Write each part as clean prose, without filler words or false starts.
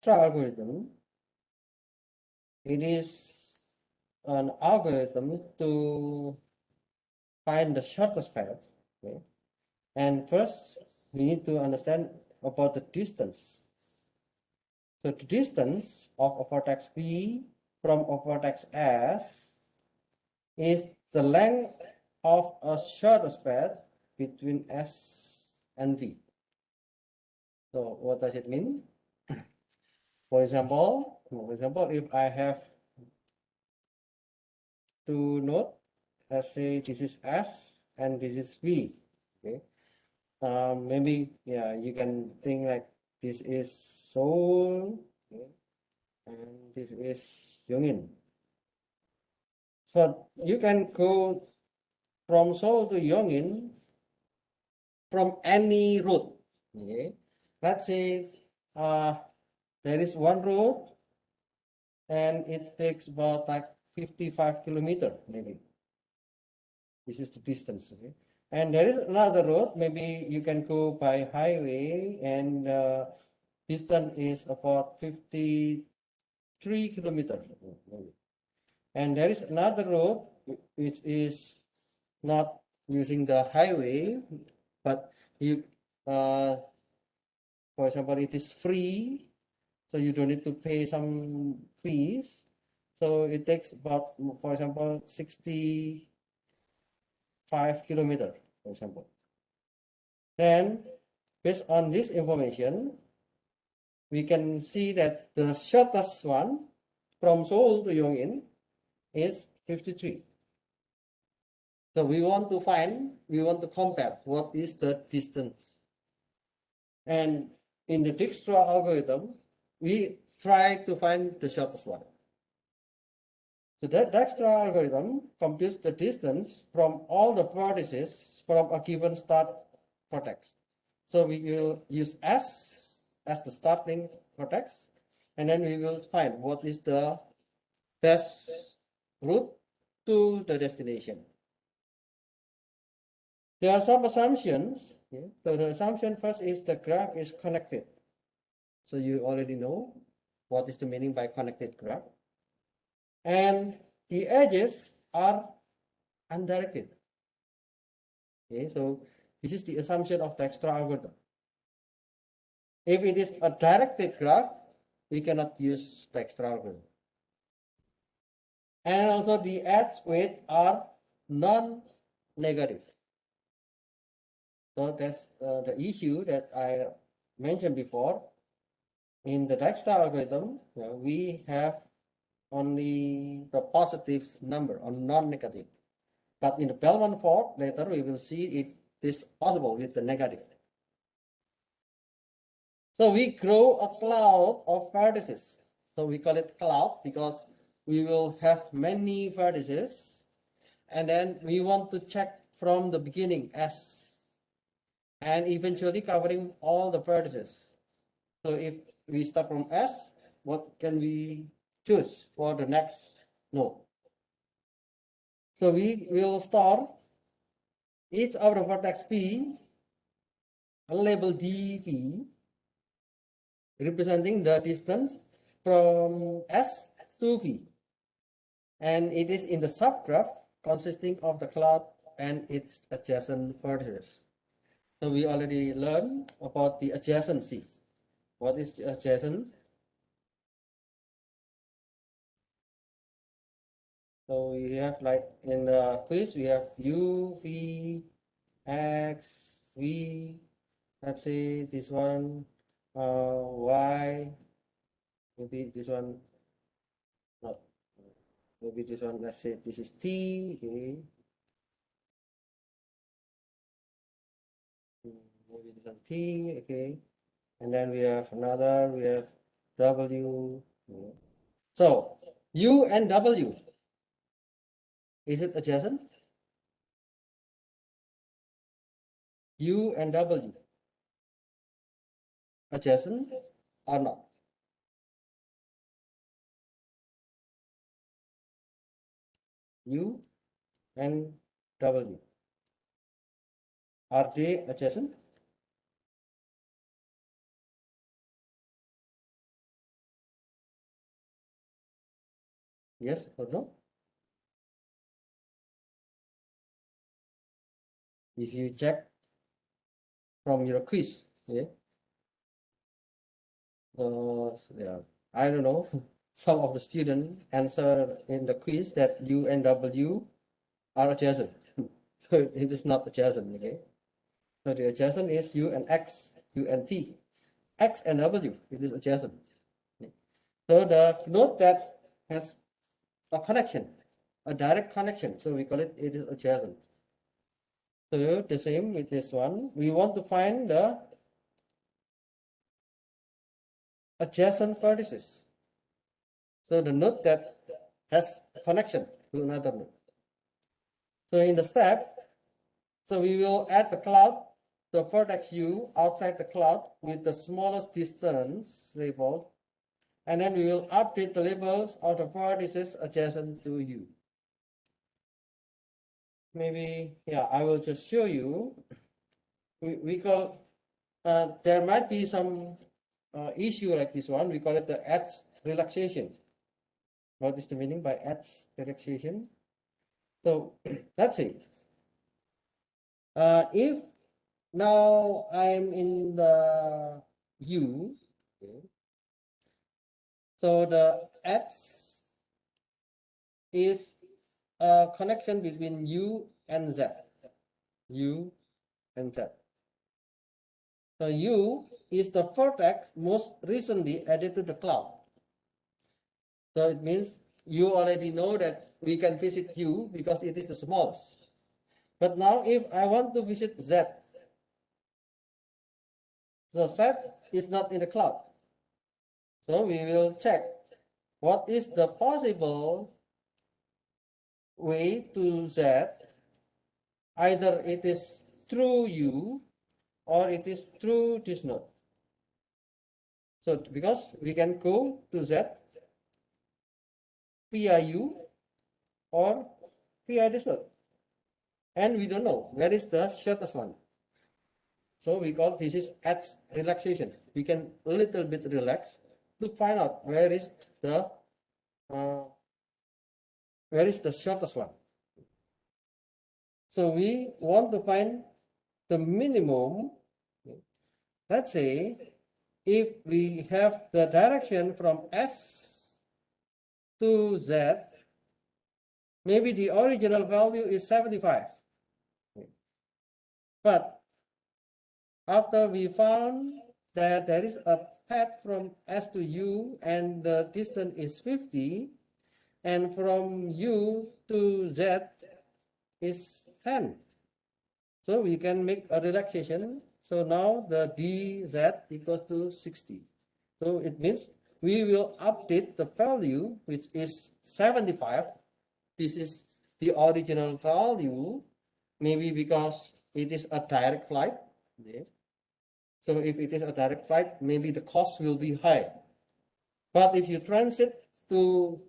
algorithm, it is an algorithm to find the shortest path. Okay? And first, we need to understand about the distance. So the distance of a vertex P from a vertex S is the length of a shortest path between S and V. So what does it mean? For example, if I have two nodes, let's say this is S and this is V. Okay. Maybe you can think like this is Seoul, okay, and this is Yongin. So you can go from Seoul to Yongin from any route. Okay. Let's say there is one route and it takes about like 55 kilometers maybe. This is the distance. Okay. And there is another road, maybe you can go by highway and distance is about 53 kilometers. And there is another road which is not using the highway, but you, for example, it is free, so you don't need to pay some fees. So it takes about, for example, 65 kilometers, for example. Then, based on this information, we can see that the shortest one from Seoul to Yongin is 53. So we want to compare what is the distance. And in the Dijkstra algorithm, we try to find the shortest one. So that Dijkstra algorithm computes the distance from all the vertices from a given start vertex. So we will use S as the starting vertex, and then we will find what is the best route to the destination. There are some assumptions. Okay? So the assumption first is the graph is connected. So you already know what is the meaning by connected graph. And the edges are undirected. Okay, so this is the assumption of the Dijkstra algorithm. If it is a directed graph, we cannot use the Dijkstra algorithm. And also the edge weights are non-negative. So that's the issue that I mentioned before. In the Dijkstra algorithm, we have only the positive number or non-negative. But in the Bellman-Ford, later we will see if this is possible with the negative. So we grow a cloud of vertices. So we call it cloud because we will have many vertices, and then we want to check from the beginning S and eventually covering all the vertices. So if we start from S, what can we choose for the next node? So we will store each of the vertex P, label dV, representing the distance from S to V. And it is in the subgraph consisting of the cloud and its adjacent vertices. So we already learned about the adjacency. What is the adjacent? So we have like in the quiz, we have U, V, X, V, let's say this one, Y, maybe this one, not, maybe this one, let's say this is T, okay. Maybe this one T, okay. And then we have another, we have W. Okay. So U and W, is it adjacent? U and W, adjacent or not? U and W, are they adjacent? Yes or no? If you check from your quiz, yeah, yeah, I don't know. Some of the students answer in the quiz that U and W are adjacent. So it is not adjacent, okay? So the adjacent is U and X, U and T. X and W, it is adjacent. So the node that has a connection, a direct connection, so we call it, it is adjacent. So the same with this one, we want to find the adjacent vertices. So the node that has a connection to another node. So in the step, so we will add the cloud, the vertex U outside the cloud with the smallest distance labeled, and then we will update the labels of the vertices adjacent to U. Maybe, yeah, I will just show you. We call, there might be some issue like this one. We call it the edge relaxation. What is the meaning by edge relaxation? So let's see. If now I'm in the U, okay, so the edge is a connection between U and Z. U and Z. So U is the vertex most recently added to the cloud. So it means you already know that we can visit U because it is the smallest. But now if I want to visit Z, so Z is not in the cloud. So we will check what is the possible way to Z. Either it is through U or it is through this node. So because we can go to Z via U or via this node. And we don't know where is the shortest one. So we call this is edge relaxation. We can a little bit relax to find out where is the shortest one. So we want to find the minimum. Let's say if we have the direction from S to Z, maybe the original value is 75. But after we found that there is a path from S to U and the distance is 50, and from U to Z is 10. So we can make a relaxation. So now the dz equals to 60. So it means we will update the value, which is 75. This is the original value, maybe because it is a direct flight. Okay. So if it is a direct flight, maybe the cost will be high. But if you transit to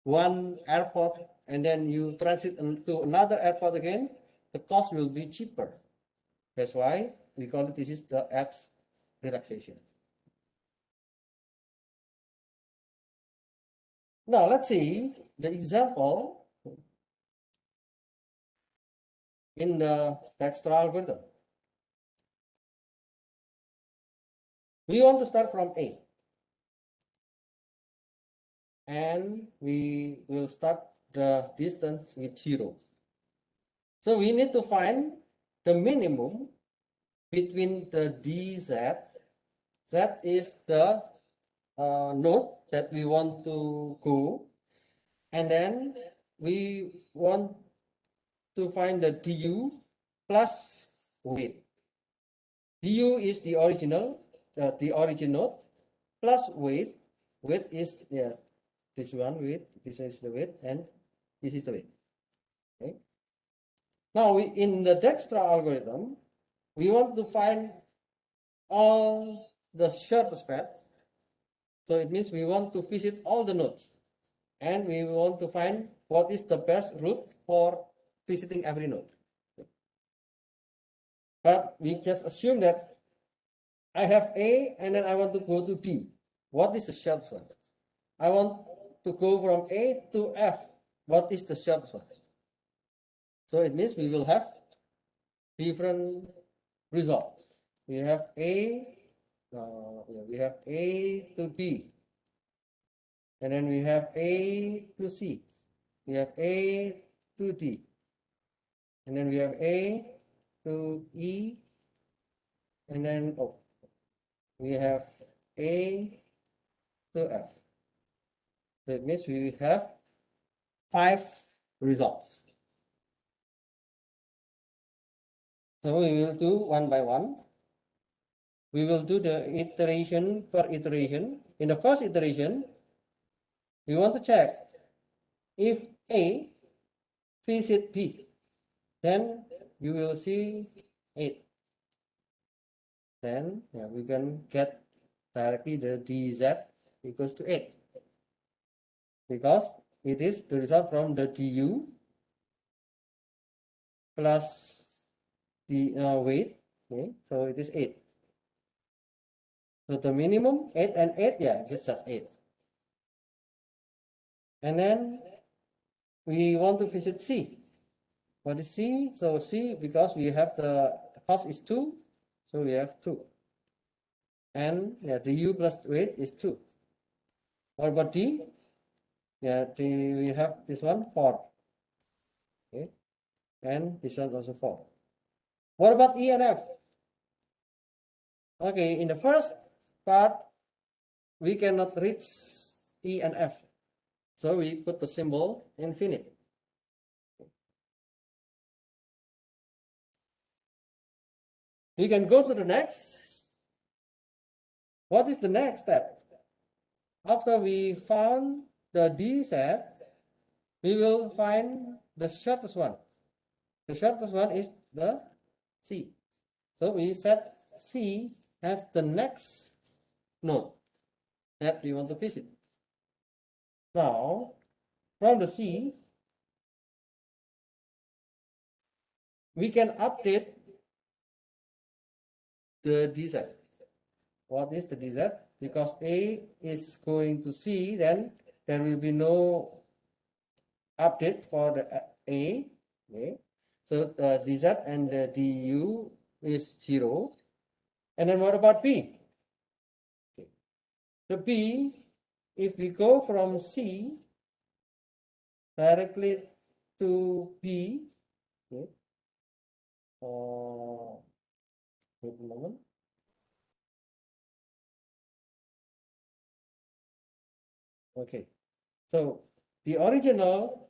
one airport and then you transit to another airport again, the cost will be cheaper. That's why we call it, this is the edge relaxation. Now let's see the example in the Dijkstra algorithm. We want to start from A. And we will start the distance with 0. So we need to find the minimum between the dz. Z is the node that we want to go. And then we want to find the du plus weight. Du is the original, the origin node, plus weight. Weight is, yeah, this one weight, this is the weight, and this is the weight. Okay. Now in the Dijkstra algorithm, we want to find all the shortest paths. So it means we want to visit all the nodes, and we want to find what is the best route for visiting every node. But we just assume that I have A and then I want to go to D. What is the shortest one? I want to go from A to F, what is the shortest one? So it means we will have different results. We have A, we have A to B, and then we have A to C, we have A to D, and then we have A to E, and then we have A to F. So it means we have 5 results. So we will do one by one. We will do the iteration per iteration. In the first iteration, we want to check if A visit B, then you will see 8. Then we can get directly the dz equals to 8 because it is the result from the du plus the weight. Okay, so it is 8. So the minimum 8 and 8, yeah, it's just 8. And then we want to visit C. What is C? So C, because we have the cost is 2, so we have 2. And yeah, the u plus weight is 2. What about D? Yeah, we have this one 4. Okay, and this one also 4. What about E and F? Okay, in the first part, we cannot reach E and F. So we put the symbol infinite. We can go to the next. What is the next step? After we found the D set, we will find the shortest one. The shortest one is the C. So we set C as the next node that we want to visit. Now, from the C, we can update the DZ. What is the DZ? Because A is going to C, then there will be no update for the A. Okay. So the DZ and the DU is 0. And then what about B? Okay. The B, if we go from C directly to B, okay. Wait a moment. Okay, so the original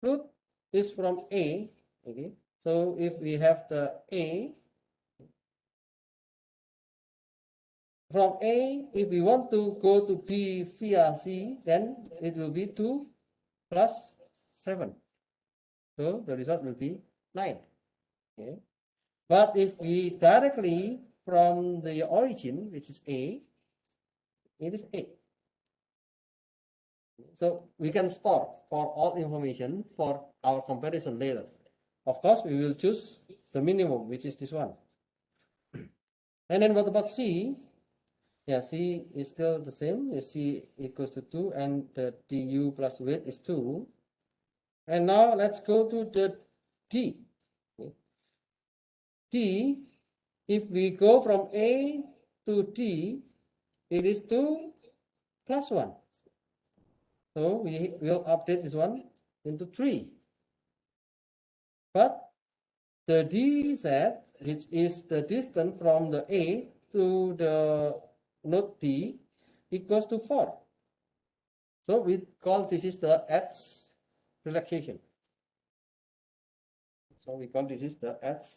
root is from A. Okay, so if we have the A, from A, if we want to go to B via C, then it will be 2 plus 7. So the result will be 9. Okay, but if we directly from the origin, which is A, it is 8. So we can store for all information for our comparison later. Of course, we will choose the minimum, which is this one. And then what about C? Yeah, C is still the same. C equals to 2 and the du plus weight is 2. And now let's go to the D. Okay. D, if we go from A to D, it is 2 plus 1. So we will update this one into 3. But the dz, which is the distance from the A to the node D, equals to 4. So we call this is the edge relaxation. So we call this is the edge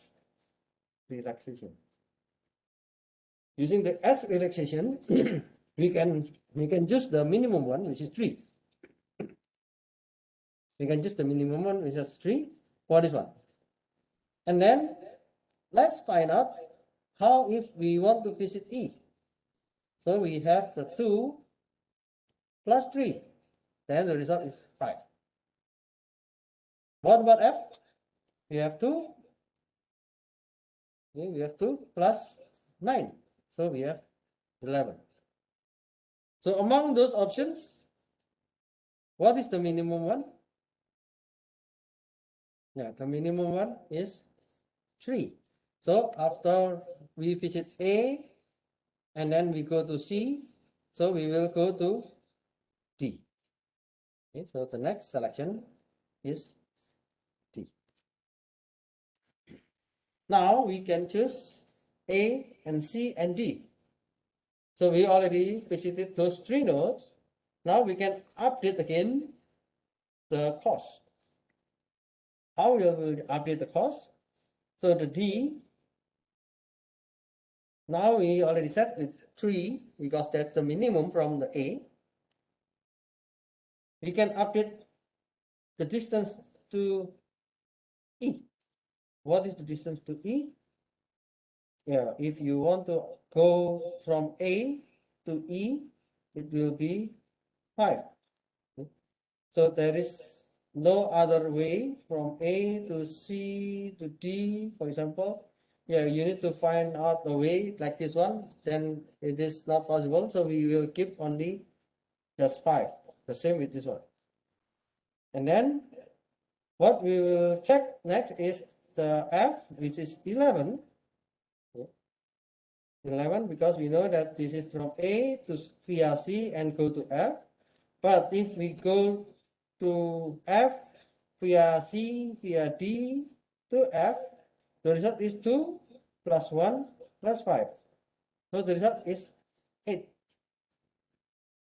relaxation. Using the edge relaxation, we can use the minimum one, which is 3. We can use the minimum one, which is 3 for this one. And then let's find out how if we want to visit E. So we have the 2 plus 3. Then the result is 5. What about F? We have 2. Okay, we have 2 plus 9. So we have 11. So among those options, what is the minimum one? Yeah, the minimum one is 3. So after we visit A and then we go to C, so we will go to D. Okay, so the next selection is D. Now we can choose A and C and D. So we already visited those 3 nodes. Now we can update again the cost. How will we update the cost? So the D, now we already set with 3 because that's the minimum from the A. We can update the distance to E. What is the distance to E? Yeah, if you want to go from A to E, it will be 5. So there is no other way from A to C to D, for example. Yeah, you need to find out a way like this one, then it is not possible. So we will keep only just 5, the same with this one. And then what we will check next is the F, which is 11. 11 because we know that this is from A to via C and go to F. But if we go to F via C via D to F, the result is 2 plus 1 plus 5. So the result is 8.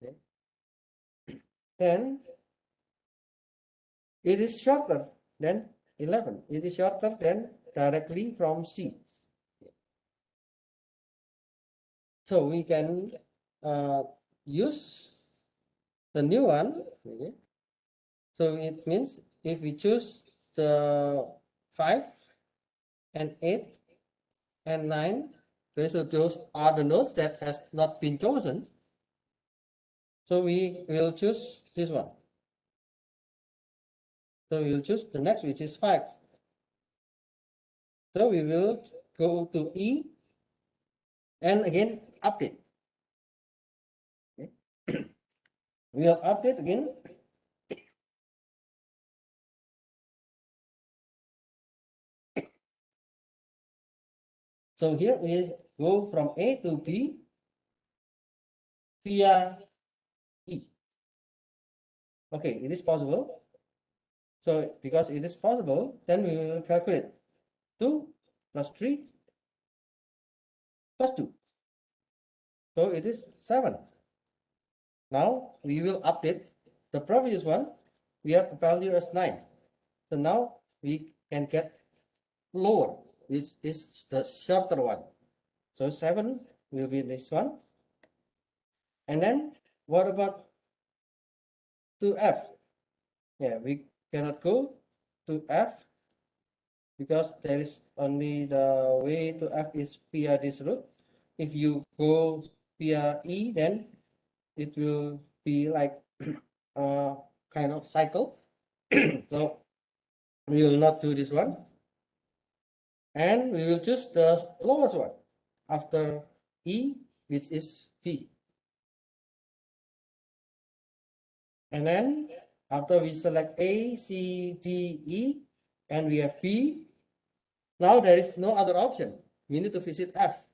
Okay. Then it is shorter than 11. It is shorter than directly from C. So we can use the new one. Okay. So it means if we choose the 5 and 8 and 9, okay, so those are the nodes that has not been chosen. So we will choose this one. So we will choose the next, which is 5. So we will go to E and again update. Okay. We will update again. So here we go from A to B via E. Okay, it is possible. So because it is possible, then we will calculate 2 plus 3 plus 2. So it is 7. Now we will update the previous one. We have the value as 9. So now we can get lower. This is the shorter one. So 7 will be this one. And then what about to F? Yeah, we cannot go to F because there is only the way to F is via this route. If you go via E, then it will be like a kind of cycle. So we will not do this one. And we will choose the lowest one after E, which is V. And then after we select A, C, D, E, and we have B, now there is no other option. We need to visit F.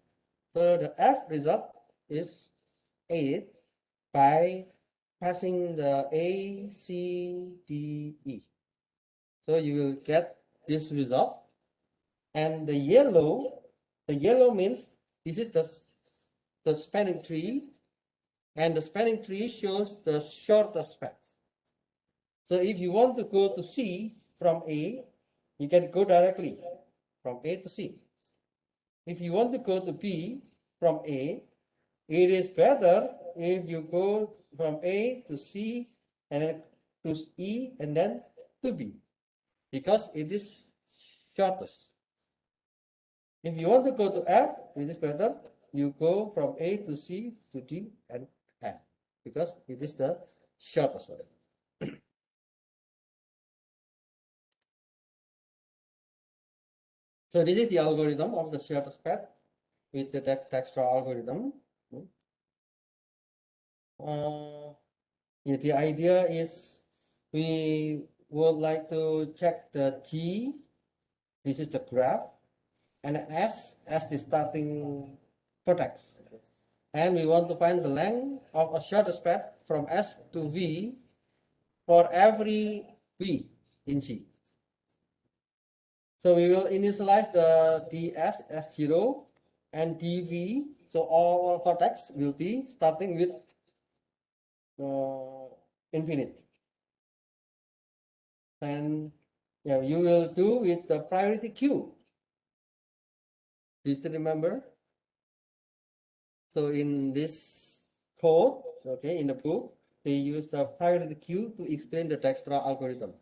So the F result is 8 by passing the A, C, D, E. So you will get this result. And the yellow means this is the spanning tree, and the spanning tree shows the shortest path. So if you want to go to C from A, you can go directly from A to C. If you want to go to B from A, it is better if you go from A to C and then to E and then to B because it is shortest. If you want to go to F, it is better you go from A to C to D and F because it is the shortest one. So this is the algorithm of the shortest path with the Dijkstra algorithm. Yeah, the idea is we would like to check the T, this is the graph, and S as the starting vertex. And we want to find the length of a shortest path from S to V for every V in G. So we will initialize the ds as 0 and dv. So all vertex will be starting with infinity. And yeah, you will do with the priority queue. Do you still remember? So in this code, okay, in the book, they use the priority queue to explain the Dijkstra algorithm.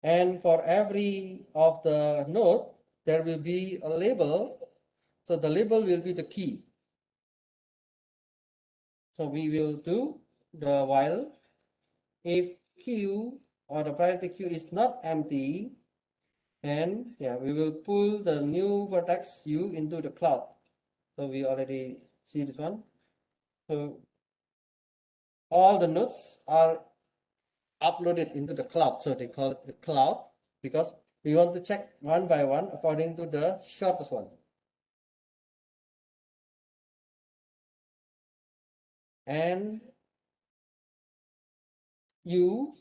And for every of the node, there will be a label. So the label will be the key. So we will do the while if Q or the priority Q is not empty, then yeah, we will pull the new vertex U into the cloud. So we already see this one. So all the nodes are uploaded into the cloud. So they call it the cloud because we want to check one by one according to the shortest one. And U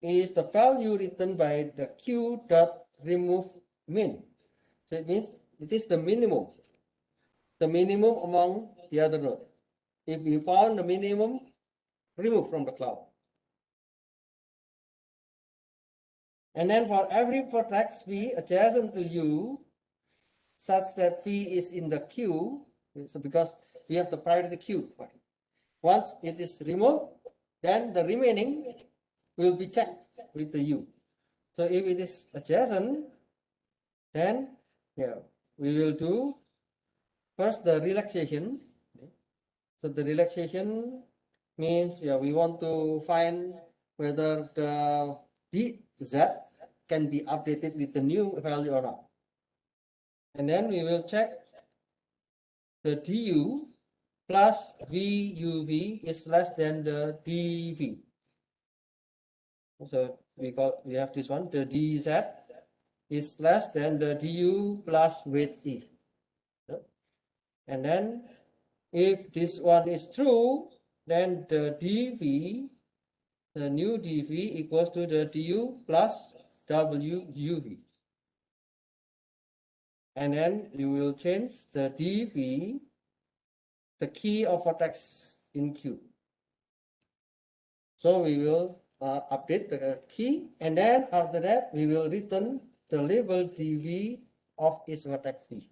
is the value written by the Q dot remove min. So it means it is the minimum among the other node. If we found the minimum, remove from the cloud. And then for every vertex V adjacent to U, such that V is in the queue, so because we have the priority queue. Once it is removed, then the remaining will be checked with the U. So if it is adjacent, then yeah, we will do first the relaxation. So the relaxation means yeah, we want to find whether the dz can be updated with the new value or not. And then we will check the du plus vuv is less than the dv. So we have this one, the dz is less than the du plus weight e. And then if this one is true, then the dv, the new dv equals to the du plus wuv. And then you will change the dv, the key of vertex in Q. So we will update the key, and then after that we will return the label dv of its vertex V.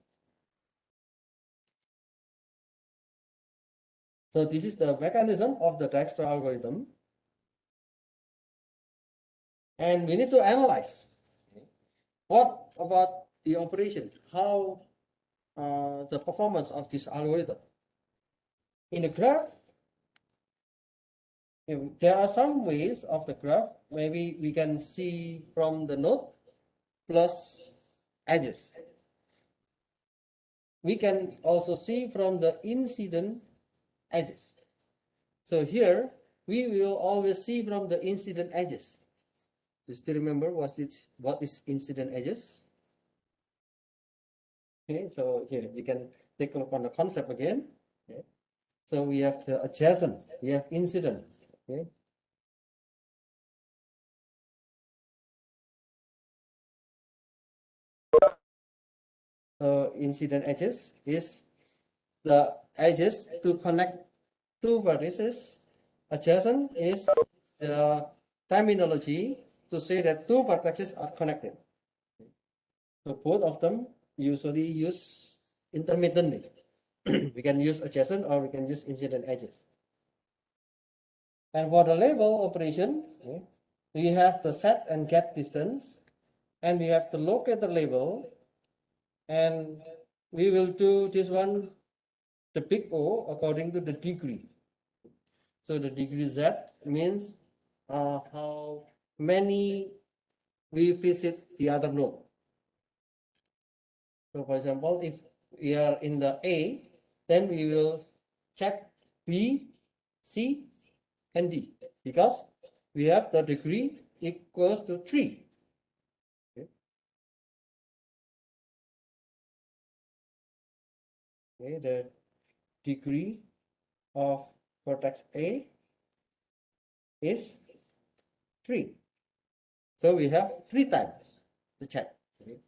So this is the mechanism of the Dijkstra algorithm. And we need to analyze what about the operation, how the performance of this algorithm. In the graph, there are some ways of the graph. Maybe we can see from the node plus edges. We can also see from the incident edges. So here we will always see from the incident edges. Just to remember what is incident edges. Okay, so here you can take a look on the concept again. Okay. So we have the adjacent, we have incident. Okay. So incident edges is the edges to connect two vertices. Adjacent is the terminology to say that two vertices are connected. So both of them usually use intermittently. We can use adjacent or we can use incident edges. And for the label operation, okay, we have the set and get distance, and we have the locator label, and we will do this one, the big O, according to the degree. So the degree Z means how many we visit the other node. So for example, if we are in the A, then we will check B, C, and D because we have the degree equals to 3. Okay. Okay, the degree of vertex A is 3. So we have 3 times to check. Okay.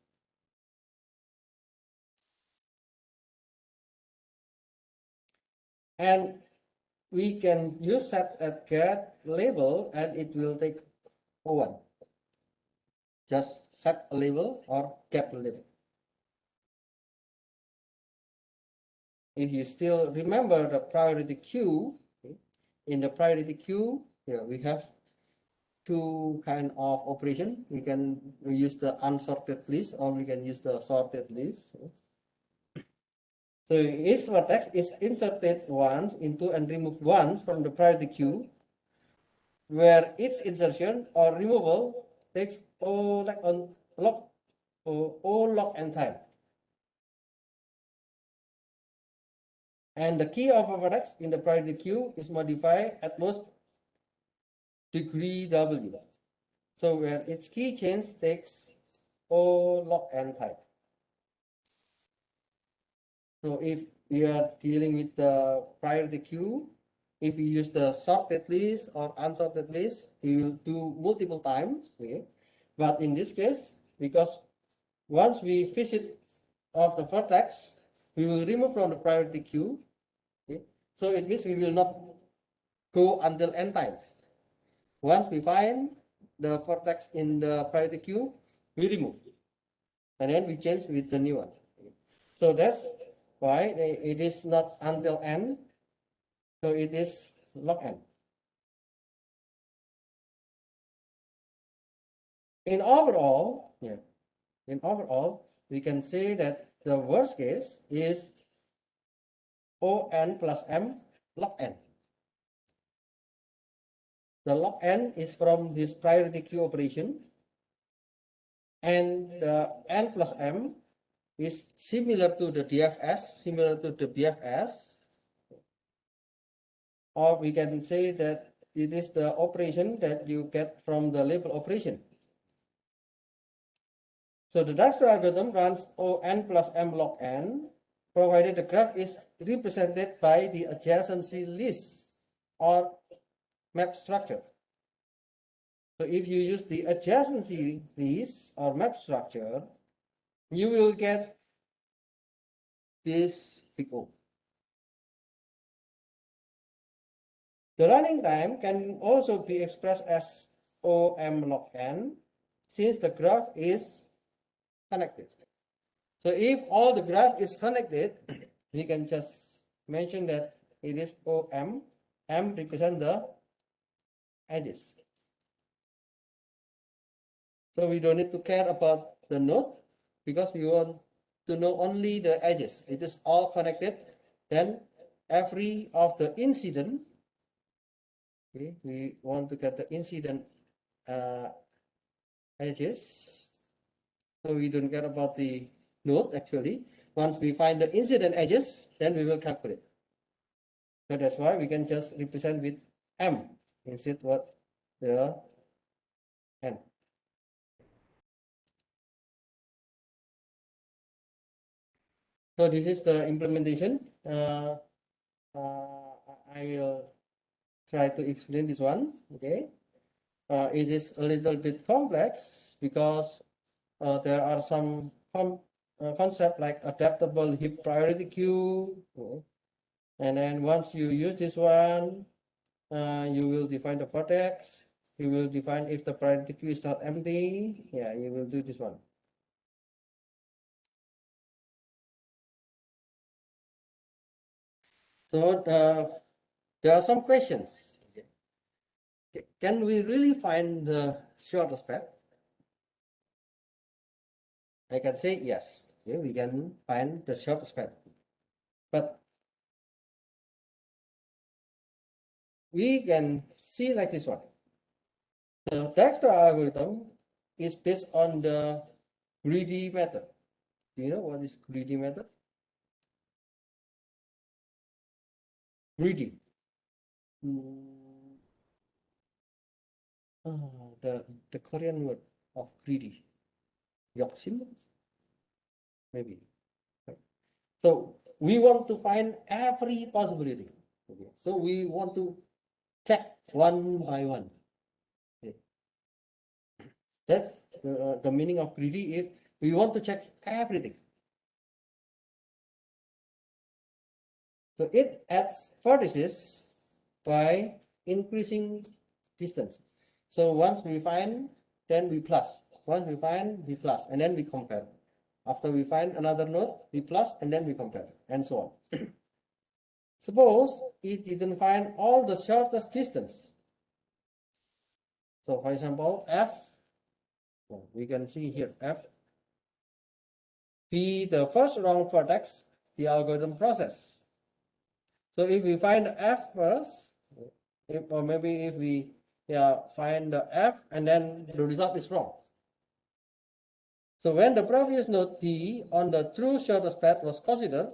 And we can use set at get label and it will take O1. Just set a label or get a label. If you still remember the priority queue, okay, in the priority queue, yeah, we have 2 kind of operation. We can use the unsorted list or we can use the sorted list. So each vertex is inserted once into and removed once from the priority queue, where each insertion or removal takes O log n time. And the key of a vertex in the priority queue is modified at most degree W. So where its key change takes O log n time. So if we are dealing with the priority queue, if we use the sorted list or unsorted list, we will do multiple times. Okay? But in this case, because once we visit of the vertex, we will remove from the priority queue. Okay? So it means we will not go until n times. Once we find the vertex in the priority queue, we remove. And then we change with the new one. So that's why it is not until n. So it is log n. In overall, we can say that the worst case is On plus m log n. The log n is from this priority queue operation, and the n plus m is similar to the DFS, similar to the BFS, or we can say that it is the operation that you get from the label operation. So the Dijkstra algorithm runs On plus m log n, provided the graph is represented by the adjacency list or map structure. So if you use the adjacency list or map structure, you will get this big O. The running time can also be expressed as Om log n, since the graph is connected. So if all the graph is connected, we can just mention that it is Om. M represent the edges. So we don't need to care about the node because we want to know only the edges. It is all connected. Then every of the incident, okay, we want to get the incident edges. So we don't care about the node actually. Once we find the incident edges, then we will calculate. So that's why we can just represent with M instead of the N. So this is the implementation. I will try to explain this one. Okay, it is a little bit complex because there are some concept like adaptable heap priority queue. Okay. And then once you use this one, you will define the vertex. You will define if the priority queue is not empty. Yeah, you will do this one. So there are some questions. Can we really find the shortest path? I can say yes. Okay, we can find the shortest path. But we can see like this one. The Dijkstra algorithm is based on the greedy method. Do you know what is greedy method? greedy. The Korean word of greedy, 욕심, maybe. So we want to find every possibility. Okay. So we want to check one by one. Okay. That's the meaning of greedy. If we want to check everything. So it adds vertices by increasing distance. So once we find, then we plus. Once we find, we plus, and then we compare. After we find another node, we plus, and then we compare, and so on. Suppose it didn't find all the shortest distance. So for example, F, we can see here, F, be the first wrong vertex, the algorithm process. So if we find F first, or maybe if we find the F and then the result is wrong. So when the previous node D on the true shortest path was considered,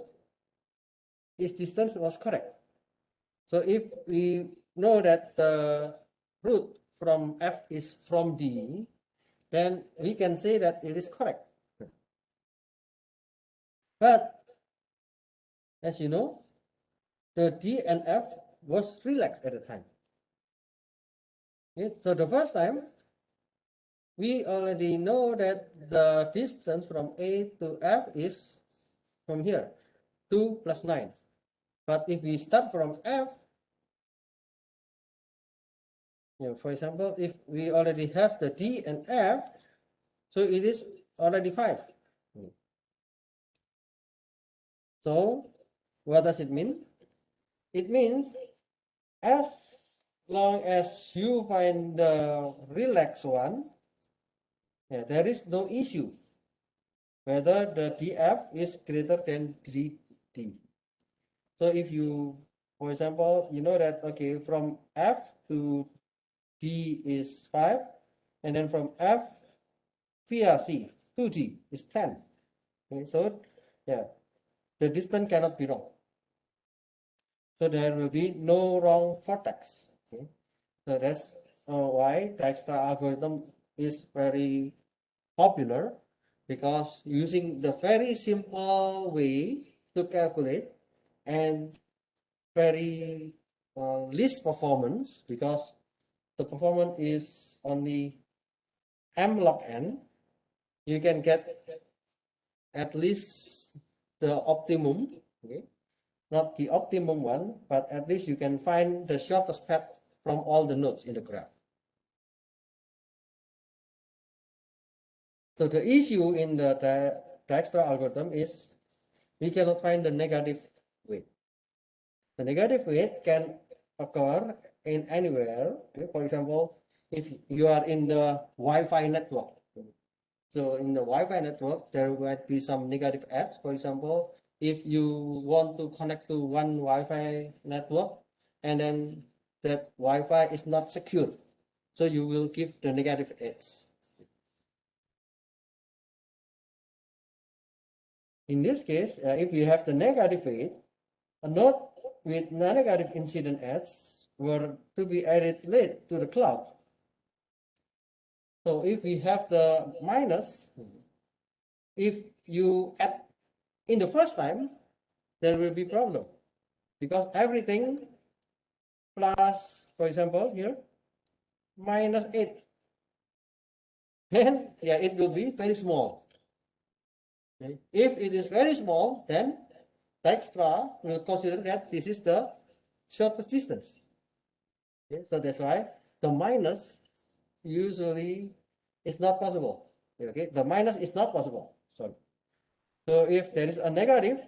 its distance was correct. So if we know that the root from F is from D, then we can say that it is correct. But as you know, the D and F was relaxed at the time. Okay? So the first time, we already know that the distance from A to F is from here, 2 plus 9. But if we start from F, for example, if we already have the D and F, so it is already 5. So what does it mean? It means as long as you find the relaxed one, there is no issue whether the DF is greater than DD. So if you, for example, you know that, okay, from F to D is 5, and then from F via C to D is 10. Okay, so the distance cannot be wrong. So there will be no wrong vertex. Okay? So that's why Dijkstra algorithm is very popular, because using the very simple way to calculate and very least performance, because the performance is only m log n, you can get at least the optimum, okay? Not the optimum one, but at least you can find the shortest path from all the nodes in the graph. So the issue in the Dijkstra algorithm is we cannot find the negative weight. The negative weight can occur in anywhere. Okay? For example, if you are in the Wi-Fi network. So in the Wi-Fi network, there might be some negative edge. For example, if you want to connect to one Wi-Fi network and then that Wi-Fi is not secure, so you will give the negative edge. In this case, if you have the negative weight, a node with negative incident edge were to be added late to the cloud. So if we have the minus, if you add in the first time, there will be problem, because everything plus, for example, here, minus 8, then it will be very small. Okay? If it is very small, then Dijkstra will consider that this is the shortest distance. Okay? So that's why the minus usually is not possible. Okay, the minus is not possible. Sorry. So if there is a negative,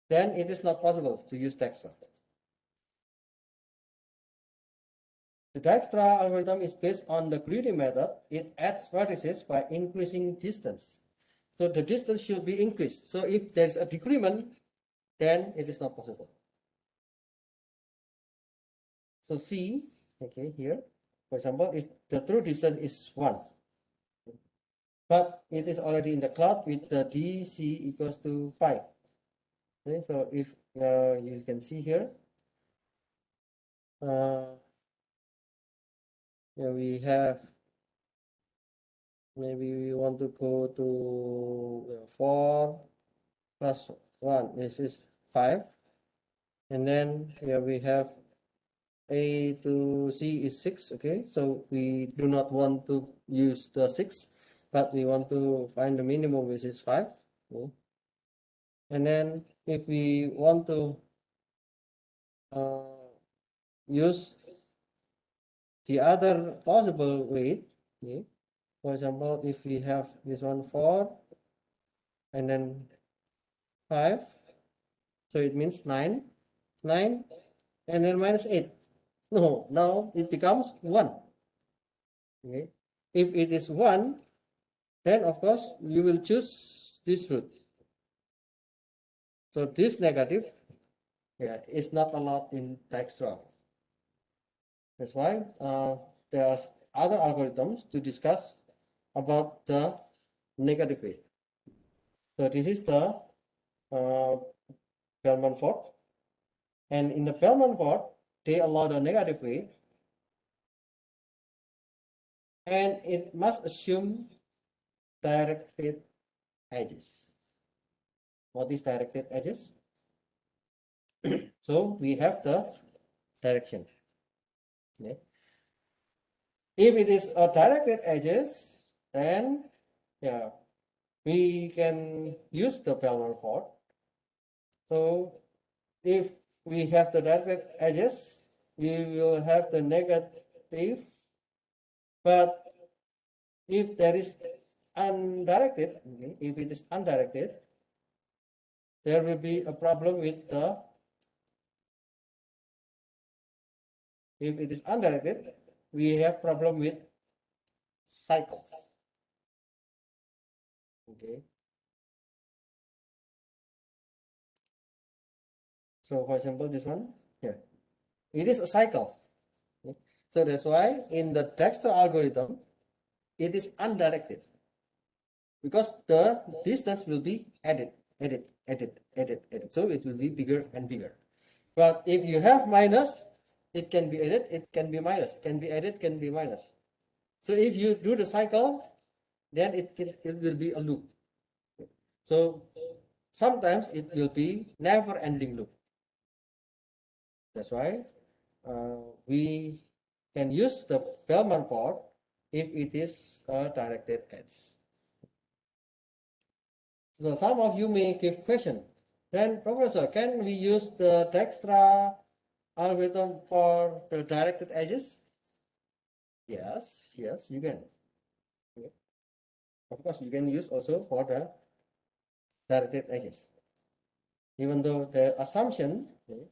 then it is not possible to use Dijkstra. The Dijkstra algorithm is based on the greedy method. It adds vertices by increasing distance. So the distance should be increased. So if there is a decrement, then it is not possible. So C, okay, here, for example, if the true distance is 1, but it is already in the cloud with the DC equals to 5. Okay, so if you can see here, yeah, we have, maybe we want to go to 4 plus 1, this is 5, and then here we have A to C is 6. Okay, so we do not want to use the 6, but we want to find the minimum, which is 5. Okay. And then if we want to use the other possible weight, okay, for example, if we have this one 4 and then 5, so it means 9, and then minus 8. No, now it becomes 1. Okay, if it is 1, then of course you will choose this root. So this negative, yeah, is not allowed in Dijkstra. That's why there are other algorithms to discuss about the negative weight. So this is the Bellman-Ford, and in the Bellman-Ford, they allow the negative weight, and it must assume directed edges. What is directed edges? So we have the direction. Okay. If it is a directed edges, then yeah, we can use the Bellman-Ford. So if we have the directed edges, we will have the negative, but if there is undirected, okay, if it is undirected, there will be a problem with the, if it is undirected, we have problem with cycles. Okay. So for example, this one here, it is a cycle. Okay. So that's why in the Dijkstra algorithm, it is undirected, because the distance will be added. So it will be bigger and bigger. But if you have minus, it can be added, it can be minus, can be added, can be minus. So if you do the cycle, then it will be a loop. So sometimes it will be never ending loop. That's why we can use the Bellman-Ford if it is a directed edge. So some of you may give question, then Professor, can we use the Dijkstra algorithm for the directed edges? Yes, you can. Okay. Of course, you can use also for the directed edges. Even though the assumption, okay,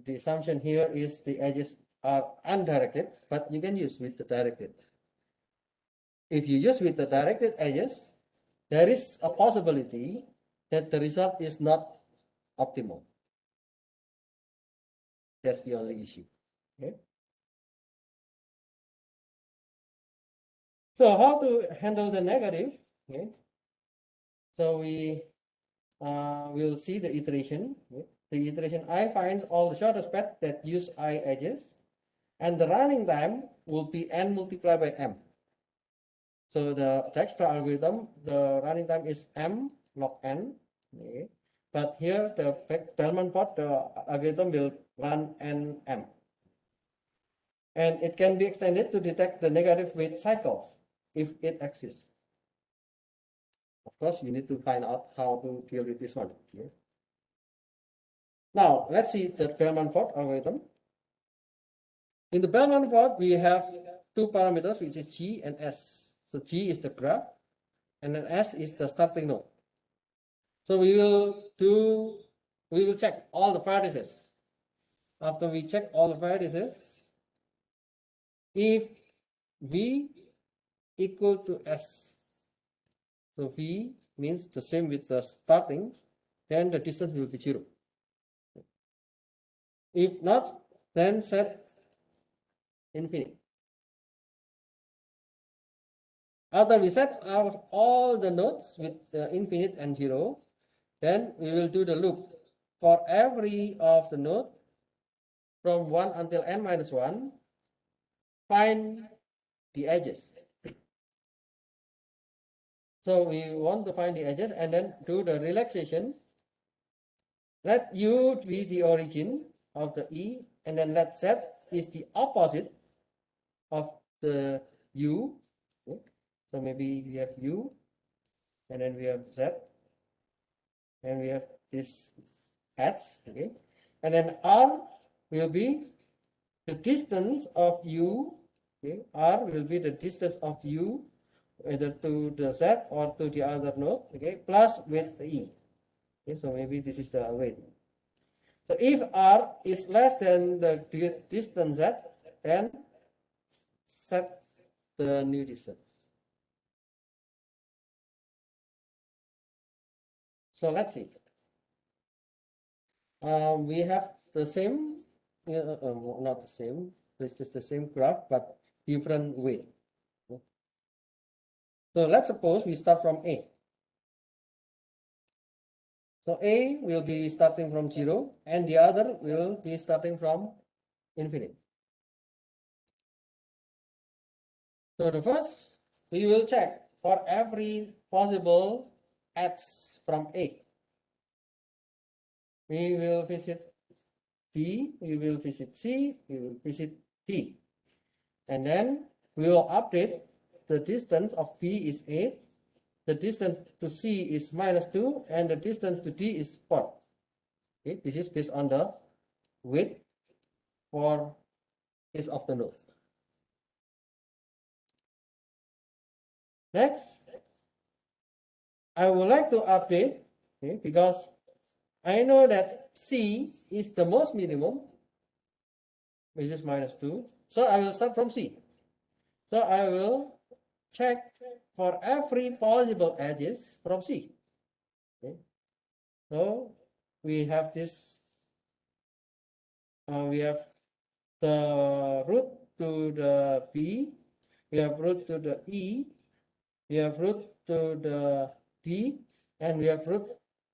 the assumption here is the edges are undirected, but you can use with the directed. If you use with the directed edges, there is a possibility that the result is not optimal. That's the only issue. Okay. So how to handle the negative? Okay. So we will see the iteration. Okay. The iteration I finds all the shortest path that use I edges, and the running time will be n multiplied by m. So the Dijkstra algorithm, the running time is m log n. Okay. But here the Bellman-Ford, the algorithm will run n m. And it can be extended to detect the negative weight cycles if it exists. Of course, you need to find out how to deal with this one. Okay. Now, let's see the Bellman-Ford algorithm. In the Bellman-Ford, we have two parameters, which is G and S. So G is the graph, and then S is the starting node. So we will check all the vertices. After we check all the vertices, if V equal to S, so V means the same with the starting, then the distance will be 0. If not, then set infinite. After we set out all the nodes with infinite and 0, then we will do the loop for every of the node from 1 until n minus 1, find the edges. So we want to find the edges and then do the relaxation. Let U be the origin of the E, and then let Z is the opposite of the U. Okay. So maybe we have U, and then we have Z, and we have this H. Okay, and then R will be the distance of U. Okay, R will be the distance of U, either to the Z or to the other node. Okay, plus with E. Okay, so maybe this is the weight. So if R is less than the distance Z, then set the new distance. So let's see. We have the same, not the same, this is the same graph, but different weight. So let's suppose we start from A. So A will be starting from 0, and the other will be starting from infinite. So the first, we will check for every possible edge from A. We will visit B, we will visit C, we will visit D. And then we will update the distance of B is 8, the distance to C is -2, and the distance to D is 4. Okay, this is based on the width for each of the nodes. Next, I would like to update, okay, because I know that C is the most minimum, which is -2. So I will start from C. So I will check for every possible edges from C. Okay. So we have this, we have the root to the B, we have root to the E, we have root to the D, and we have root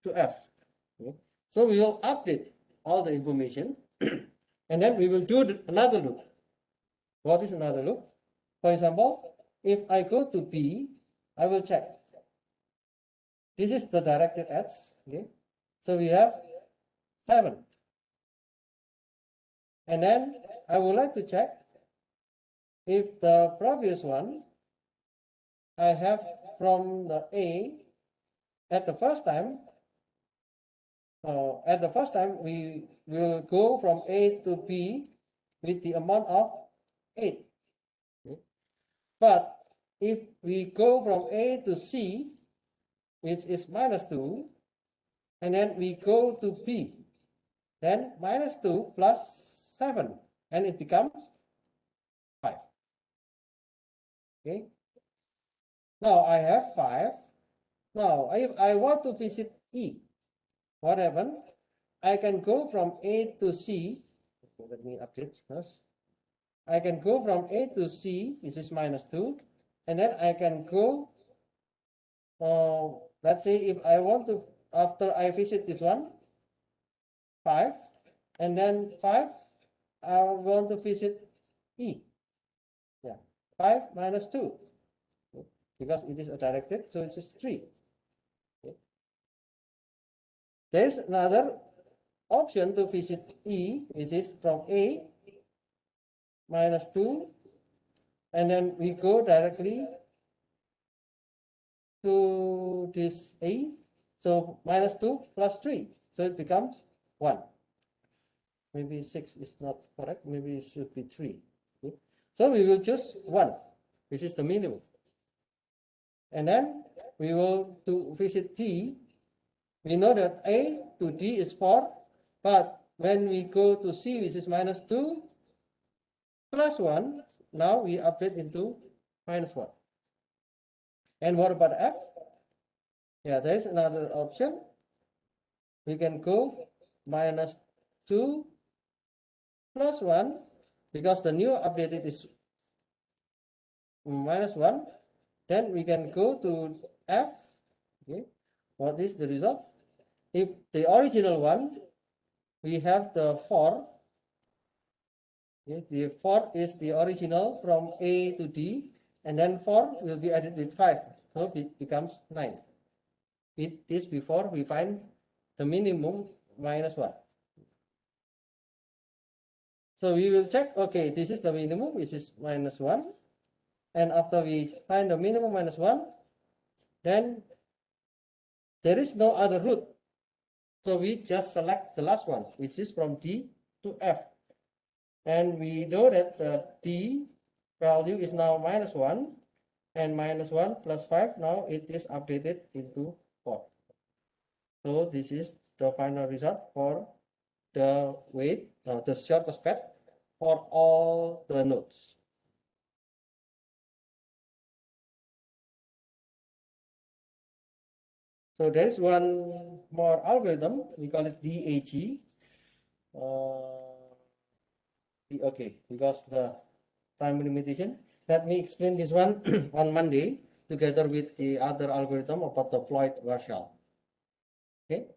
to F. Okay. So we will update all the information and then we will do another loop. What is another loop? For example, if I go to B, I will check. This is the directed edge. Okay. So we have 7. And then I would like to check if the previous one I have from the A at the first time. At the first time we will go from A to B with the amount of 8. Okay. But if we go from A to C, which is -2, and then we go to B, then -2 plus 7, and it becomes 5. Okay. Now I have 5. Now if I want to visit E, what happened? I can go from A to C. Let me update first. I can go from A to C, which is -2, and then I can go, let's say if I want to, after I visit this one, 5, and then 5, I want to visit E. Yeah, 5 minus 2, okay. Because it is a directed, so it's just 3. Okay. There's another option to visit E, which is from A -2, and then we go directly to this A, so -2 plus 3, so it becomes 1. Maybe 6 is not correct, maybe it should be 3. Okay. So we will choose 1, which is the minimum. And then we will to visit D. We know that A to D is 4, but when we go to C, which is -2 plus 1, now we update into -1. And what about F? Yeah, there is another option. We can go -2 plus 1, because the new updated is -1. Then we can go to F. Okay. What is the result? If the original one, we have the 4, Okay, the 4 is the original from A to D, and then 4 will be added with 5, so it becomes 9. With this before we find the minimum minus 1. So we will check, okay, this is the minimum, which is minus 1. And after we find the minimum minus 1, then there is no other root. So we just select the last one, which is from D to F. And we know that the D value is now minus 1. And minus 1 plus 5, now it is updated into 4. So this is the final result for the weight, the shortest path for all the nodes. So there is one more algorithm, we call it DAG. Okay, because the time limitation. Let me explain this one on Monday together with the other algorithm about the Floyd-Warshall. Okay.